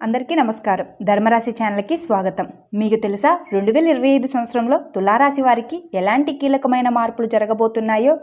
అందరికీ నమస్కారం. ధర్మరాశి ఛానల్కి స్వాగతం. మీకు తెలుసా 2025 సంవత్సరంలో తులారాశి వారికి ఎలాంటి కీలకమైన మార్పులు జరగబోతున్నాయో?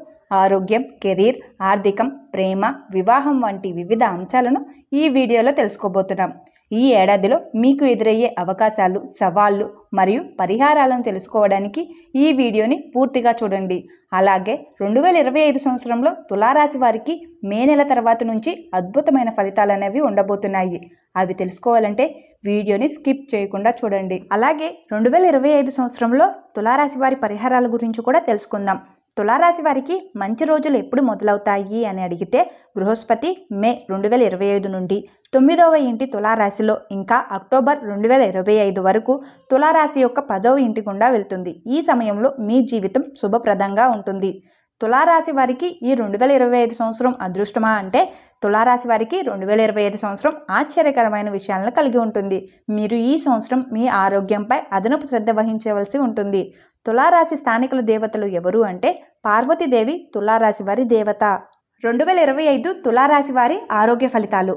ఆరోగ్యం, కెరీర్, ఆర్థికం, ప్రేమ, వివాహం వంటి వివిధ అంశాలను ఈ వీడియోలో తెలుసుకోబోతున్నాం. ఈ ఏడాదిలో మీకు ఎదురయ్యే అవకాశాలు, సవాళ్లు మరియు పరిహారాలను తెలుసుకోవడానికి ఈ వీడియోని పూర్తిగా చూడండి. అలాగే 2025 సంవత్సరంలో తులారాశి వారికి మే నెల తర్వాత నుంచి అద్భుతమైన ఫలితాలు అనేవి ఉండబోతున్నాయి. అవి తెలుసుకోవాలంటే వీడియోని స్కిప్ చేయకుండా చూడండి. అలాగే 2025 సంవత్సరంలో తులారాశి వారి పరిహారాల గురించి కూడా తెలుసుకుందాం. తులారాశి వారికి మంచి రోజులు ఎప్పుడు మొదలవుతాయి అని అడిగితే, బృహస్పతి మే 2025 నుండి 9వ ఇంటి తులారాశిలో ఇంకా అక్టోబర్ 2025 వరకు తులారాశి యొక్క 10వ ఇంటి గుండా వెళ్తుంది. ఈ సమయంలో మీ జీవితం శుభప్రదంగా ఉంటుంది. తులారాశి వారికి ఈ 2025 సంవత్సరం అదృష్టమా అంటే, తులారాశి వారికి 2025 సంవత్సరం ఆశ్చర్యకరమైన విషయాలను కలిగి ఉంటుంది. మీరు ఈ సంవత్సరం మీ ఆరోగ్యంపై అదనపు శ్రద్ధ వహించవలసి ఉంటుంది. తులారాశి స్థానికుల దేవతలు ఎవరు అంటే, పార్వతీదేవి తులారాశి వారి దేవత. 2025 తులారాశి వారి ఆరోగ్య ఫలితాలు.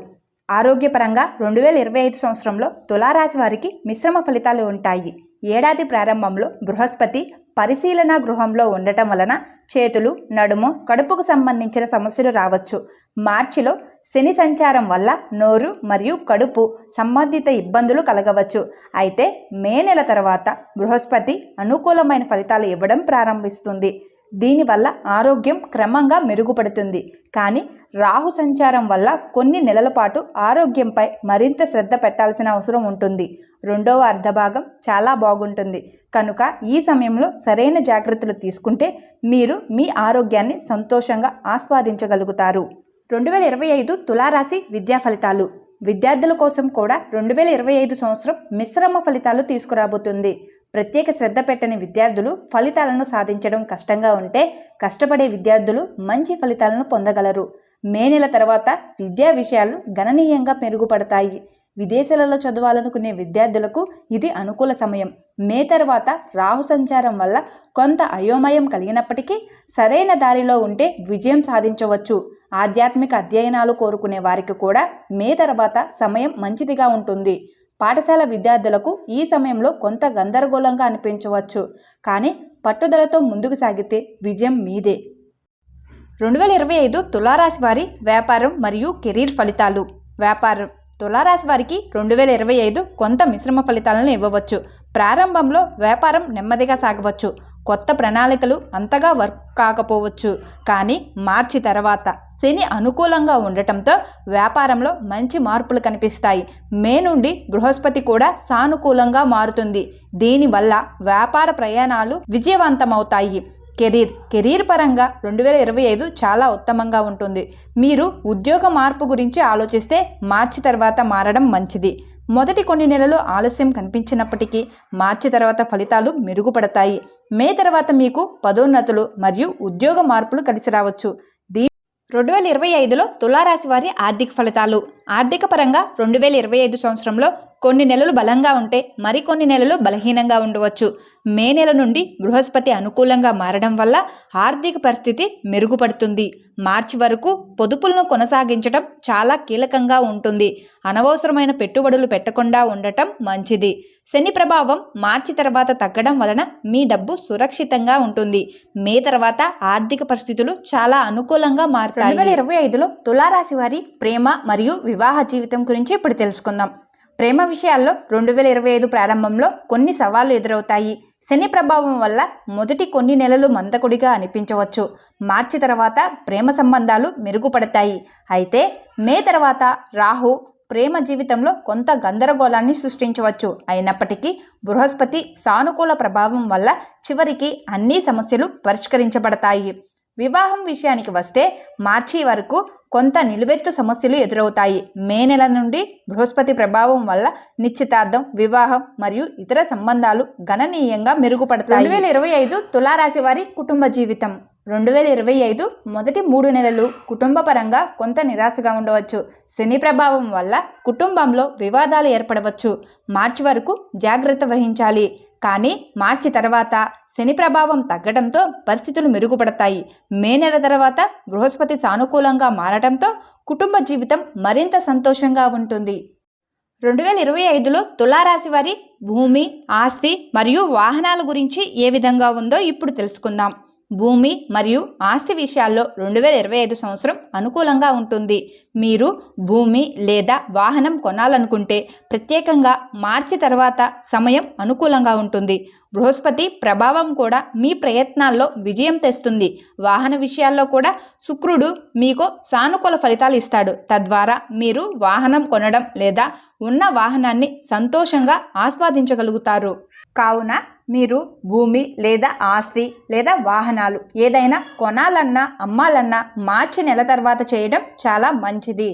ఆరోగ్యపరంగా 2025 సంవత్సరంలో తులారాశి వారికి మిశ్రమ ఫలితాలు ఉంటాయి. ఏడాది ప్రారంభంలో బృహస్పతి పరిశీలన గృహంలో ఉండటం వలన చేతులు, నడుము, కడుపుకు సంబంధించిన సమస్యలు రావచ్చు. మార్చిలో శని సంచారం వల్ల నోరు మరియు కడుపు సంబంధిత ఇబ్బందులు కలగవచ్చు. అయితే మే నెల తర్వాత బృహస్పతి అనుకూలమైన ఫలితాలు ఇవ్వడం ప్రారంభిస్తుంది. దీనివల్ల ఆరోగ్యం క్రమంగా మెరుగుపడుతుంది. కానీ రాహు సంచారం వల్ల కొన్ని నెలల పాటు ఆరోగ్యంపై మరింత శ్రద్ధ పెట్టాల్సిన అవసరం ఉంటుంది. రెండవ అర్ధభాగం చాలా బాగుంటుంది కనుక ఈ సమయంలో సరైన జాగ్రత్తలు తీసుకుంటే మీరు మీ ఆరోగ్యాన్ని సంతోషంగా ఆస్వాదించగలుగుతారు. 2025 తులారాశి విద్యా ఫలితాలు. విద్యార్థుల కోసం కూడా 2025 సంవత్సరం మిశ్రమ ఫలితాలు తీసుకురాబోతుంది. ప్రత్యేక శ్రద్ధ పెట్టని విద్యార్థులు ఫలితాలను సాధించడం కష్టంగా ఉంటే, కష్టపడే విద్యార్థులు మంచి ఫలితాలను పొందగలరు. మే నెల తర్వాత విద్యా విషయాలు గణనీయంగా మెరుగుపడతాయి. విదేశాలలో చదవాలనుకునే విద్యార్థులకు ఇది అనుకూల సమయం. మే తర్వాత రాహు సంచారం వల్ల కొంత అయోమయం కలిగినప్పటికీ సరైన దారిలో ఉంటే విజయం సాధించవచ్చు. ఆధ్యాత్మిక అధ్యయనాలు కోరుకునే వారికి కూడా మే తర్వాత సమయం మంచిదిగా ఉంటుంది. పాఠశాల విద్యార్థులకు ఈ సమయంలో కొంత గందరగోళంగా అనిపించవచ్చు, కానీ పట్టుదలతో ముందుకు సాగితే విజయం మీదే. 2025 తులారాశి వారి వ్యాపారం మరియు కెరీర్ ఫలితాలు. వ్యాపారం. తులారాశి వారికి 2025 కొంత మిశ్రమ ఫలితాలను ఇవ్వవచ్చు. ప్రారంభంలో వ్యాపారం నెమ్మదిగా సాగవచ్చు. కొత్త ప్రణాళికలు అంతగా వర్క్ కాకపోవచ్చు. కానీ మార్చి తర్వాత శని అనుకూలంగా ఉండటంతో వ్యాపారంలో మంచి మార్పులు కనిపిస్తాయి. మే నుండి బృహస్పతి కూడా సానుకూలంగా మారుతుంది. దీనివల్ల వ్యాపార ప్రయాణాలు విజయవంతమవుతాయి. కెరీర్ పరంగా 2025 చాలా ఉత్తమంగా ఉంటుంది. మీరు ఉద్యోగ మార్పు గురించి ఆలోచిస్తే మార్చి తర్వాత మారడం మంచిది. మొదటి కొన్ని నెలలు ఆలస్యం కనిపించినప్పటికీ మార్చి తర్వాత ఫలితాలు మెరుగుపడతాయి. మే తర్వాత మీకు పదోన్నతులు మరియు ఉద్యోగ మార్పులు కలిసి రావచ్చు. 2025లో తులారాశి వారి ఆర్థిక ఫలితాలు. ఆర్థిక పరంగా 2025 సంవత్సరంలో కొన్ని నెలలు బలంగా ఉంటే మరికొన్ని నెలలు బలహీనంగా ఉండవచ్చు. మే నెల నుండి బృహస్పతి అనుకూలంగా మారడం వల్ల ఆర్థిక పరిస్థితి మెరుగుపడుతుంది. మార్చి వరకు పొదుపులను కొనసాగించడం చాలా కీలకంగా ఉంటుంది. అనవసరమైన పెట్టుబడులు పెట్టకుండా ఉండటం మంచిది. శని ప్రభావం మార్చి తర్వాత తగ్గడం వలన మీ డబ్బు సురక్షితంగా ఉంటుంది. మే తర్వాత ఆర్థిక పరిస్థితులు చాలా అనుకూలంగా మారుతాయి. 2025లో తులారాశి వారి ప్రేమ మరియు వివాహ జీవితం గురించి ఇప్పుడు తెలుసుకుందాం. ప్రేమ విషయాల్లో 2025 ప్రారంభంలో కొన్ని సవాళ్లు ఎదురవుతాయి. శని ప్రభావం వల్ల మొదటి కొన్ని నెలలు మందకొడిగా అనిపించవచ్చు. మార్చి తర్వాత ప్రేమ సంబంధాలు మెరుగుపడతాయి. అయితే మే తర్వాత రాహు ప్రేమ జీవితంలో కొంత గందరగోళాన్ని సృష్టించవచ్చు. అయినప్పటికీ బృహస్పతి సానుకూల ప్రభావం వల్ల చివరికి అన్ని సమస్యలు పరిష్కరించబడతాయి. వివాహం విషయానికి వస్తే మార్చి వరకు కొంత నిలువెత్తు సమస్యలు ఎదురవుతాయి. మే నెల నుండి బృహస్పతి ప్రభావం వల్ల నిశ్చితార్థం, వివాహం మరియు ఇతర సంబంధాలు గణనీయంగా మెరుగుపడతాయి. 2025 తులారాశి వారి కుటుంబ జీవితం. 2025 మొదటి 3 నెలలు కుటుంబపరంగా కొంత నిరాశగా ఉండవచ్చు. శని ప్రభావం వల్ల కుటుంబంలో వివాదాలు ఏర్పడవచ్చు. మార్చి వరకు జాగ్రత్త వహించాలి. కానీ మార్చి తర్వాత శని ప్రభావం తగ్గడంతో పరిస్థితులు మెరుగుపడతాయి. మే నెల తర్వాత బృహస్పతి సానుకూలంగా మారడంతో కుటుంబ జీవితం మరింత సంతోషంగా ఉంటుంది. 2025లో తులారాశి వారి భూమి, ఆస్తి మరియు వాహనాల గురించి ఏ విధంగా ఉందో ఇప్పుడు తెలుసుకుందాం. భూమి మరియు ఆస్తి విషయాల్లో 2025 సంవత్సరం అనుకూలంగా ఉంటుంది. మీరు భూమి లేదా వాహనం కొనాలనుకుంటే ప్రత్యేకంగా మార్చి తర్వాత సమయం అనుకూలంగా ఉంటుంది. బృహస్పతి ప్రభావం కూడా మీ ప్రయత్నాల్లో విజయం తెస్తుంది. వాహన విషయాల్లో కూడా శుక్రుడు మీకు సానుకూల ఫలితాలు ఇస్తాడు. తద్వారా మీరు వాహనం కొనడం లేదా ఉన్న వాహనాన్ని సంతోషంగా ఆస్వాదించగలుగుతారు. కావున మీరు భూమి లేదా ఆస్తి లేదా వాహనాలు ఏదైనా కొనాలన్నా అమ్మాలన్నా మార్చి నెల తర్వాత చేయడం చాలా మంచిది.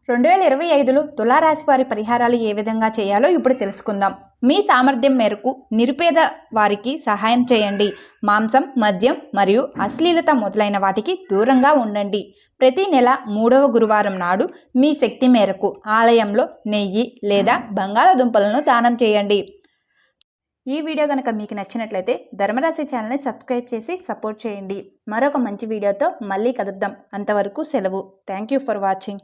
2025లో తులారాశి వారి పరిహారాలు ఏ విధంగా చేయాలో ఇప్పుడు తెలుసుకుందాం. మీ సామర్థ్యం మేరకు నిరుపేద వారికి సహాయం చేయండి. మాంసం, మద్యం మరియు అశ్లీలత మొదలైన వాటికి దూరంగా ఉండండి. ప్రతి నెల 3వ గురువారం నాడు మీ శక్తి మేరకు ఆలయంలో నెయ్యి లేదా బంగాళాదుంపలను దానం చేయండి. ఈ వీడియో కనుక మీకు నచ్చినట్లయితే ధర్మరాశి ఛానల్ని సబ్స్క్రైబ్ చేసి సపోర్ట్ చేయండి. మరొక మంచి వీడియోతో మళ్ళీ కలుద్దాం. అంతవరకు సెలవు. Thank you for watching.